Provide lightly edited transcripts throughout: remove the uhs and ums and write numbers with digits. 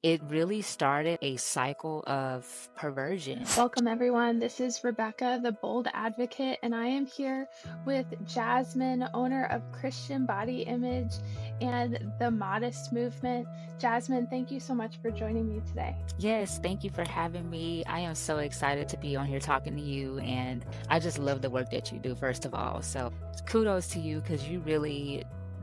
it really started a cycle of perversion. Welcome, everyone. This is Rebecca, the Bold Advocate, and I am here with Jasmine, owner of Christian Body Image and the Modest Movement. Jasmine, thank you so much for joining me today. Yes, thank you for having me. I am so excited to be on here talking to you, and I just love the work that you do, first of all. So kudos to you because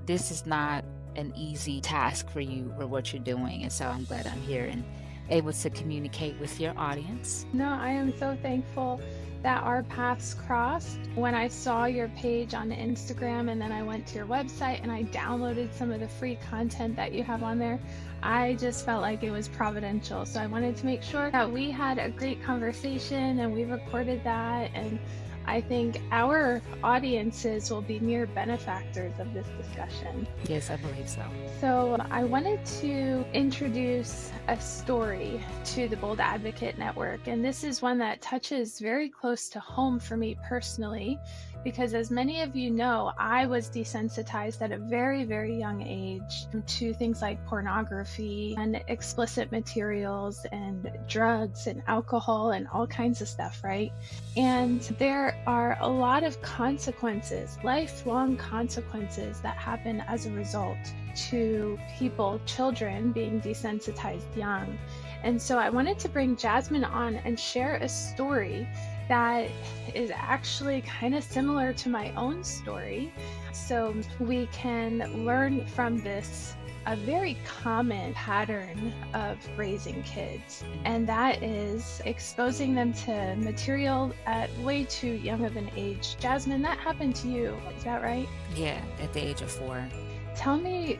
this is not an easy task for you for what you're doing. And so I'm glad I'm here and able to communicate with your audience. No, I am so thankful that our paths crossed. When I saw your page on Instagram and then I went to your website and I downloaded some of the free content that you have on there, I just felt like it was providential. So I wanted to make sure that we had a great conversation and we recorded that. And I think our audiences will be mere benefactors of this discussion. Yes, I believe so. So I wanted to introduce a story to the Bold Advocate Network, and this is one that touches very close to home for me personally, because as many of you know, I was desensitized at a very, very young age to things like pornography and explicit materials and drugs and alcohol and all kinds of stuff, right? And there are a lot of consequences, lifelong consequences that happen as a result to people, children being desensitized young. And so I wanted to bring Jasmine on and share a story that is actually kind of similar to my own story. So we can learn from this a very common pattern of raising kids, and that is exposing them to material at way too young of an age. Jasmine, that happened to you, is that right? Yeah, at the age of 4. Tell me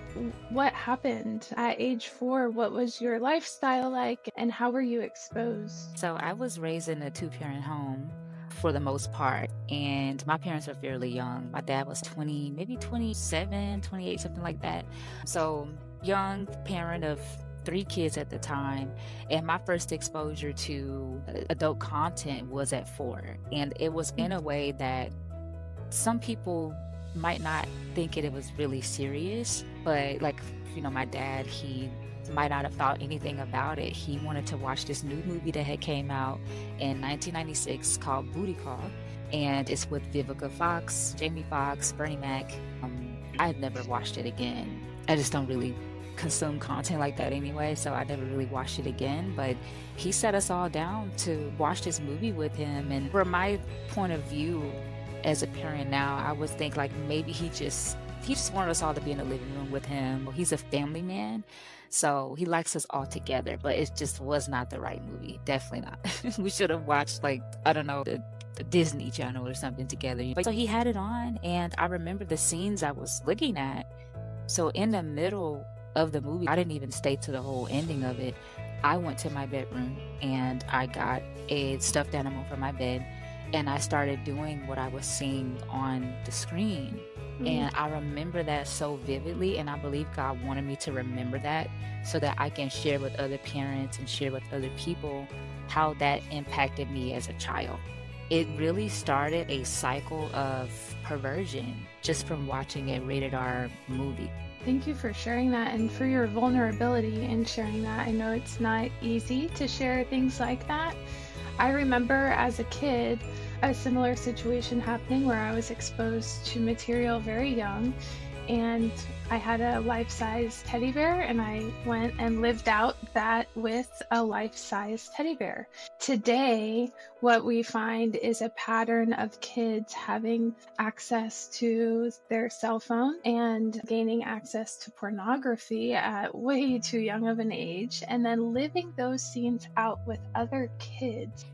what happened at age 4. What was your lifestyle like, and how were you exposed? So I was raised in a two-parent home for the most part, and my parents were fairly young. My dad was 20, maybe 27, 28, something like that. So young parent of 3 kids at the time, and my first exposure to adult content was at 4. And it was in a way that some people might not think it was really serious, but my dad, he might not have thought anything about it. He wanted to watch this new movie that had came out in 1996 called Booty Call, and it's with Vivica Fox, Jamie Foxx, Bernie Mac. I had never watched it again. I just don't really consume content like that anyway, so I never really watched it again. But he set us all down to watch this movie with him, and from my point of view as a parent now, I would think like maybe he just wanted us all to be in the living room with him. He's a family man, so he likes us all together, but it just was not the right movie. Definitely not. We should have watched, like, I don't know, the Disney Channel or something together. But so he had it on, and I remember the scenes I was looking at. So in the middle of the movie, I didn't even stay to the whole ending of it. I went to my bedroom and I got a stuffed animal for my bed, and I started doing what I was seeing on the screen. And I remember that so vividly, and I believe God wanted me to remember that so that I can share with other parents and share with other people how that impacted me as a child. It really started a cycle of perversion just from watching a rated R movie. Thank you for sharing that and for your vulnerability in sharing that. I know it's not easy to share things like that. I remember as a kid a similar situation happening where I was exposed to material very young, and I had a life-size teddy bear, and I went and lived out that with a life-size teddy bear. Today, what we find is a pattern of kids having access to their cell phone and gaining access to pornography at way too young of an age, and then living those scenes out with other kids.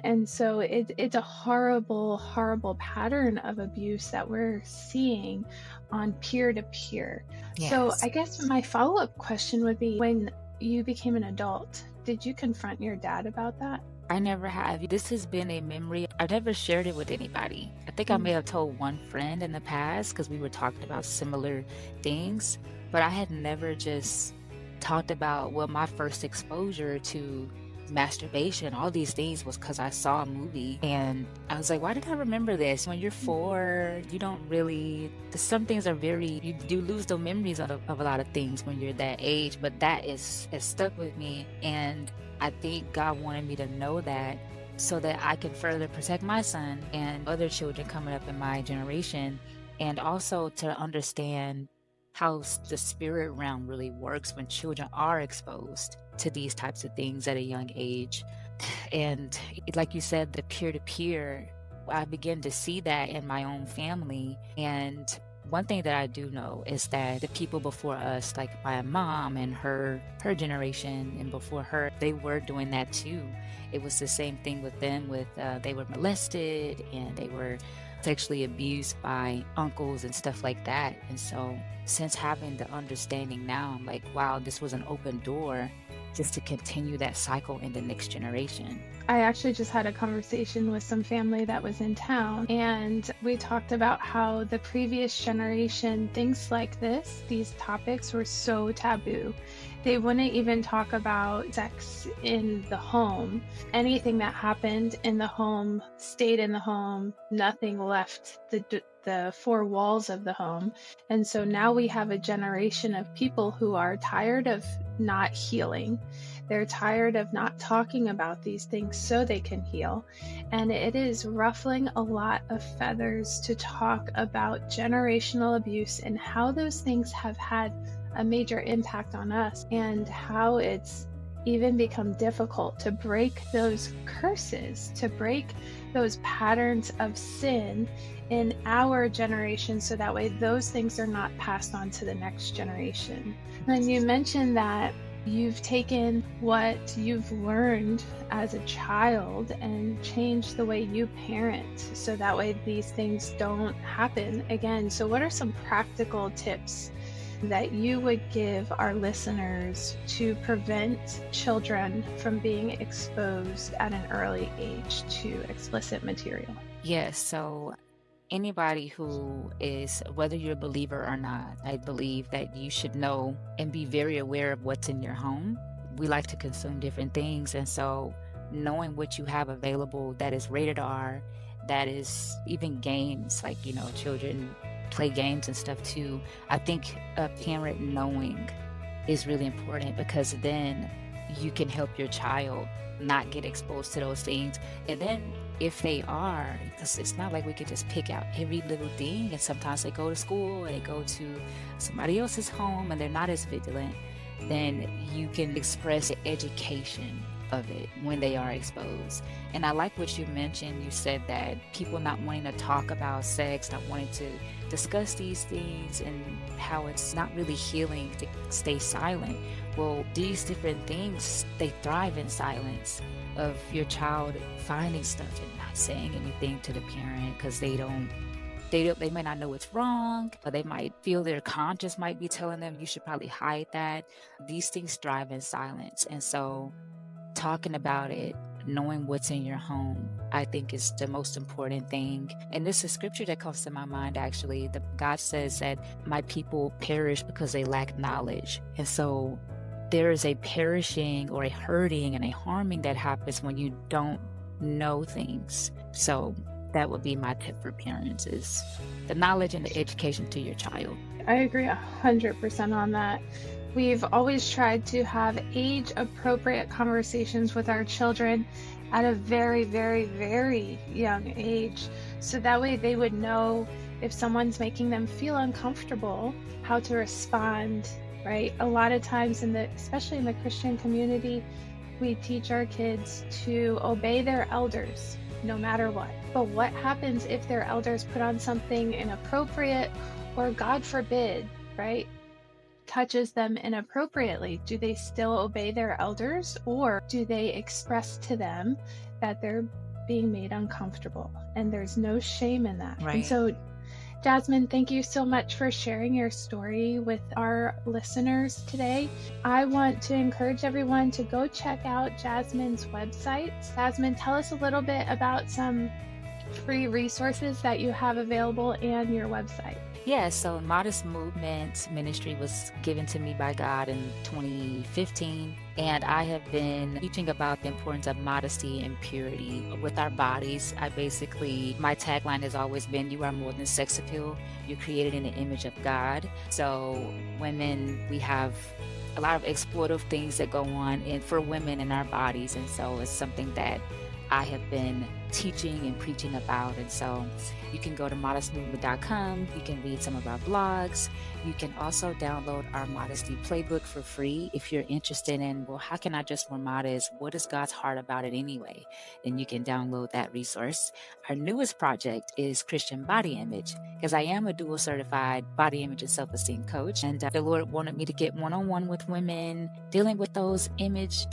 And so it's a horrible, horrible pattern of abuse that we're seeing on peer-to-peer. Yes. So I guess my follow-up question would be, when you became an adult, did you confront your dad about that? I never have. This has been a memory. I've never shared it with anybody. I think I may have told one friend in the past because we were talking about similar things, but I had never just talked about, well, my first exposure to masturbation, all these things was because I saw a movie and I was like, why did I remember this? When you're 4, you don't really, some things are very, you do lose the memories of a lot of things when you're that age, but that is stuck with me. And I think God wanted me to know that so that I can further protect my son and other children coming up in my generation, and also to understand how the spirit realm really works when children are exposed to these types of things at a young age. And like you said, the peer-to-peer, I begin to see that in my own family. And one thing that I do know is that the people before us, like my mom and her generation and before her, they were doing that too. It was the same thing with them, they were molested and they were sexually abused by uncles and stuff like that. And so since having the understanding now, I'm like, wow, this was an open door just to continue that cycle in the next generation. I actually just had a conversation with some family that was in town, and we talked about how the previous generation, things like this, these topics were so taboo. They wouldn't even talk about sex in the home. Anything that happened in the home stayed in the home. Nothing left the four walls of the home. And so now we have a generation of people who are tired of not healing. They're tired of not talking about these things so they can heal. And it is ruffling a lot of feathers to talk about generational abuse and how those things have had a major impact on us, and how it's even become difficult to break those curses, to break those patterns of sin in our generation, so that way those things are not passed on to the next generation. And you mentioned that you've taken what you've learned as a child and changed the way you parent so that way these things don't happen again. So what are some practical tips that you would give our listeners to prevent children from being exposed at an early age to explicit material? Yes, so anybody who is, whether you're a believer or not, I believe that you should know and be very aware of what's in your home. We like to consume different things, and so knowing what you have available that is rated R, that is even games, like, children play games and stuff too. I think a parent knowing is really important, because then you can help your child not get exposed to those things. And then if they are, because it's not like we could just pick out every little thing, and sometimes they go to school or they go to somebody else's home and they're not as vigilant, then you can express education of it when they are exposed. And I like what you mentioned. You said that people not wanting to talk about sex, not wanting to discuss these things, and how it's not really healing to stay silent. Well, these different things, they thrive in silence, of your child finding stuff and not saying anything to the parent because they may not know it's wrong, or they might feel their conscience might be telling them you should probably hide that. These things thrive in silence. And so talking about it, knowing what's in your home, I think is the most important thing. And this is scripture that comes to my mind, actually. God says that my people perish because they lack knowledge. And so there is a perishing or a hurting and a harming that happens when you don't know things. So that would be my tip for parents, is the knowledge and the education to your child. I agree 100% on that. We've always tried to have age-appropriate conversations with our children at a very, very, very young age. So that way they would know if someone's making them feel uncomfortable, how to respond, right? A lot of times, especially in the Christian community, we teach our kids to obey their elders no matter what. But what happens if their elders put on something inappropriate, or God forbid, right, touches them inappropriately? Do they still obey their elders, or do they express to them that they're being made uncomfortable? And there's no shame in that. Right. And so, Jasmine, thank you so much for sharing your story with our listeners today. I want to encourage everyone to go check out Jasmine's website. Jasmine, tell us a little bit about some free resources that you have available and your website. Yeah, so Modest Movement Ministry was given to me by God in 2015, and I have been teaching about the importance of modesty and purity with our bodies. My tagline has always been, "You are more than sex appeal. You're created in the image of God." So, women, we have a lot of exploitive things that go on for women in our bodies, and so it's something that I have been teaching and preaching about. And so you can go to modestmovement.com. You can read some of our blogs. You can also download our modesty playbook for free if you're interested in, well, how can I dress more modest? What is God's heart about it anyway? Then you can download that resource. Our newest project is Christian Body Image, because I am a dual certified body image and self-esteem coach. And the Lord wanted me to get one-on-one with women dealing with those image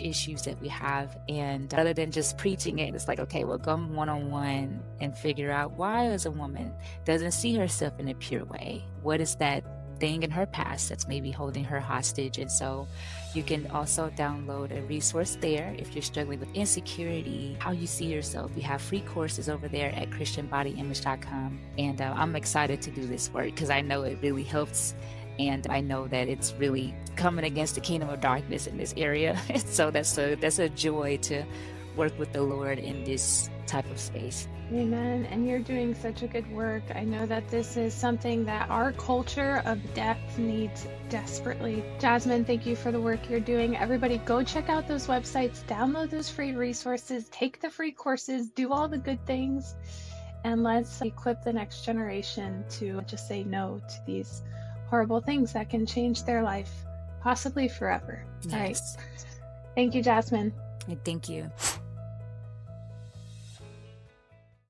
issues that we have. And rather than just preaching it, it's like, okay, well, go one-on-one and figure out why as a woman doesn't see herself in a pure way. What is that thing in her past that's maybe holding her hostage? And so you can also download a resource there if you're struggling with insecurity, how you see yourself. We have free courses over there at christianbodyimage.com. And I'm excited to do this work because I know it really helps. And I know that it's really coming against the kingdom of darkness in this area. So that's a joy to work with the Lord in this type of space. Amen. And you're doing such a good work. I know that this is something that our culture of death needs desperately. Jasmine, thank you for the work you're doing. Everybody go check out those websites, download those free resources, take the free courses, do all the good things, and let's equip the next generation to just say no to these horrible things that can change their life, possibly forever. Yes. All right. Thank you, Jasmine. Thank you.